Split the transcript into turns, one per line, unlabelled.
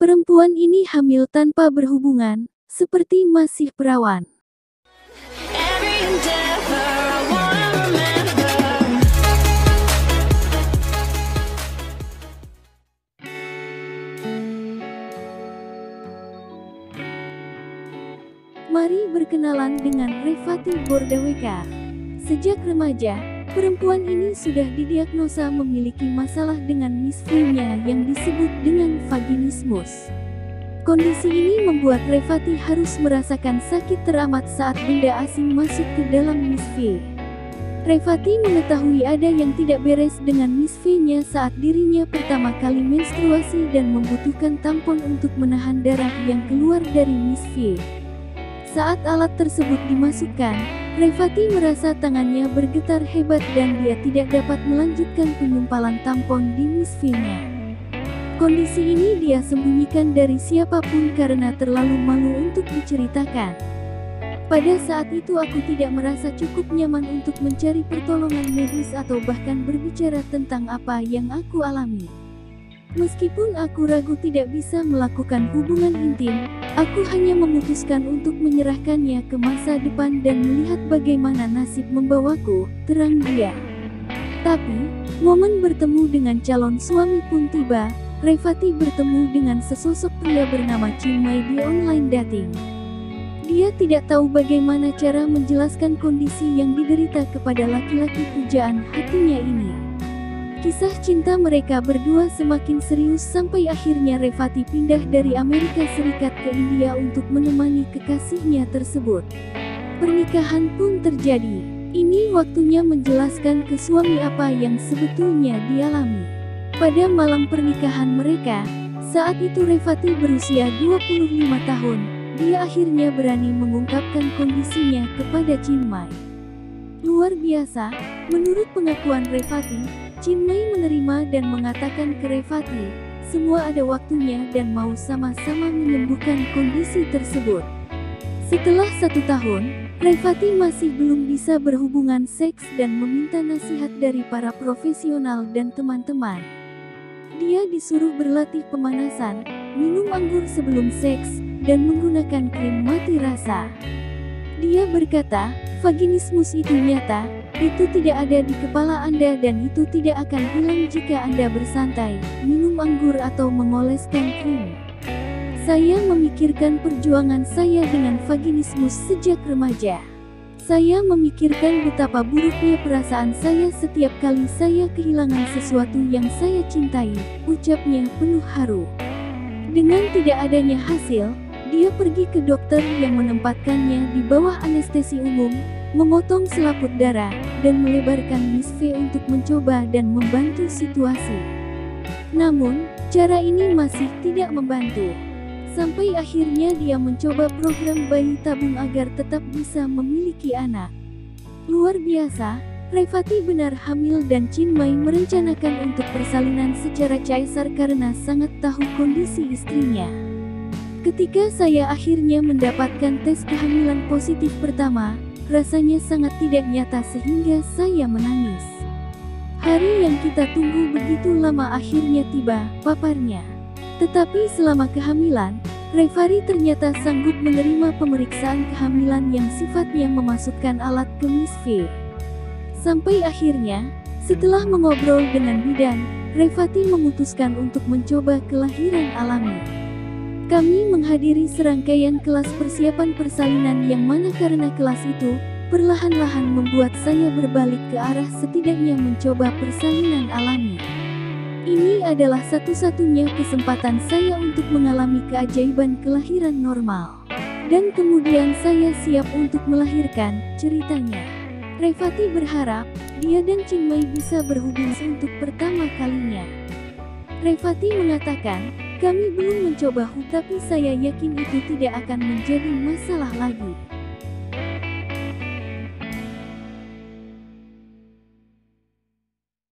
Perempuan ini hamil tanpa berhubungan, seperti masih perawan.
Every endeavor I wanna remember.
Mari berkenalan dengan Revati Bordaweka. Sejak remaja, perempuan ini sudah didiagnosa memiliki masalah dengan misfilmnya yang disebut dengan vaginismus. Kondisi ini membuat Revati harus merasakan sakit teramat saat benda asing masuk ke dalam misfil. Revati mengetahui ada yang tidak beres dengan misfilnya saat dirinya pertama kali menstruasi dan membutuhkan tampon untuk menahan darah yang keluar dari misfil. Saat alat tersebut dimasukkan, Revati merasa tangannya bergetar hebat dan dia tidak dapat melanjutkan penyumpalan tampon di misfilnya. Kondisi ini dia sembunyikan dari siapapun karena terlalu malu untuk diceritakan. Pada saat itu aku tidak merasa cukup nyaman untuk mencari pertolongan medis atau bahkan berbicara tentang apa yang aku alami. Meskipun aku ragu tidak bisa melakukan hubungan intim, aku hanya memutuskan untuk menyerahkannya ke masa depan dan melihat bagaimana nasib membawaku, terang dia. Tapi, momen bertemu dengan calon suami pun tiba. Revati bertemu dengan sesosok pria bernama Chinmay di online dating. Dia tidak tahu bagaimana cara menjelaskan kondisi yang diderita kepada laki-laki pujaan hatinya ini. Kisah cinta mereka berdua semakin serius sampai akhirnya Revati pindah dari Amerika Serikat ke India untuk menemani kekasihnya tersebut. Pernikahan pun terjadi. Ini waktunya menjelaskan ke suami apa yang sebetulnya dialami. Pada malam pernikahan mereka, saat itu Revati berusia 25 tahun, dia akhirnya berani mengungkapkan kondisinya kepada Chinmay. Luar biasa, menurut pengakuan Revati, Chinmay menerima dan mengatakan ke Revati, semua ada waktunya dan mau sama-sama menyembuhkan kondisi tersebut. Setelah 1 tahun, Revati masih belum bisa berhubungan seks dan meminta nasihat dari para profesional dan teman-teman. Dia disuruh berlatih pemanasan, minum anggur sebelum seks, dan menggunakan krim mati rasa. Dia berkata, vaginismus itu nyata, itu tidak ada di kepala Anda dan itu tidak akan hilang jika Anda bersantai, minum anggur atau mengoleskan krim. Saya memikirkan perjuangan saya dengan vaginismus sejak remaja. Saya memikirkan betapa buruknya perasaan saya setiap kali saya kehilangan sesuatu yang saya cintai, ucapnya penuh haru. Dengan tidak adanya hasil, dia pergi ke dokter yang menempatkannya di bawah anestesi umum, memotong selaput darah, dan melebarkan misve untuk mencoba dan membantu situasi. Namun, cara ini masih tidak membantu. Sampai akhirnya dia mencoba program bayi tabung agar tetap bisa memiliki anak. Luar biasa, Revati benar hamil dan Chinmay merencanakan untuk persalinan secara caesar karena sangat tahu kondisi istrinya. Ketika saya akhirnya mendapatkan tes kehamilan positif pertama, rasanya sangat tidak nyata sehingga saya menangis. Hari yang kita tunggu begitu lama akhirnya tiba, paparnya. Tetapi selama kehamilan, Revati ternyata sanggup menerima pemeriksaan kehamilan yang sifatnya memasukkan alat ke misve. Sampai akhirnya, setelah mengobrol dengan bidan, Revati memutuskan untuk mencoba kelahiran alami. Kami menghadiri serangkaian kelas persiapan persalinan yang mana karena kelas itu, perlahan-lahan membuat saya berbalik ke arah setidaknya mencoba persalinan alami. Ini adalah satu-satunya kesempatan saya untuk mengalami keajaiban kelahiran normal. Dan kemudian saya siap untuk melahirkan, ceritanya. Revati berharap, dia dan Chinmay bisa berhubungan untuk pertama kalinya. Revati mengatakan, kami belum mencoba tapi saya yakin itu tidak akan menjadi masalah lagi.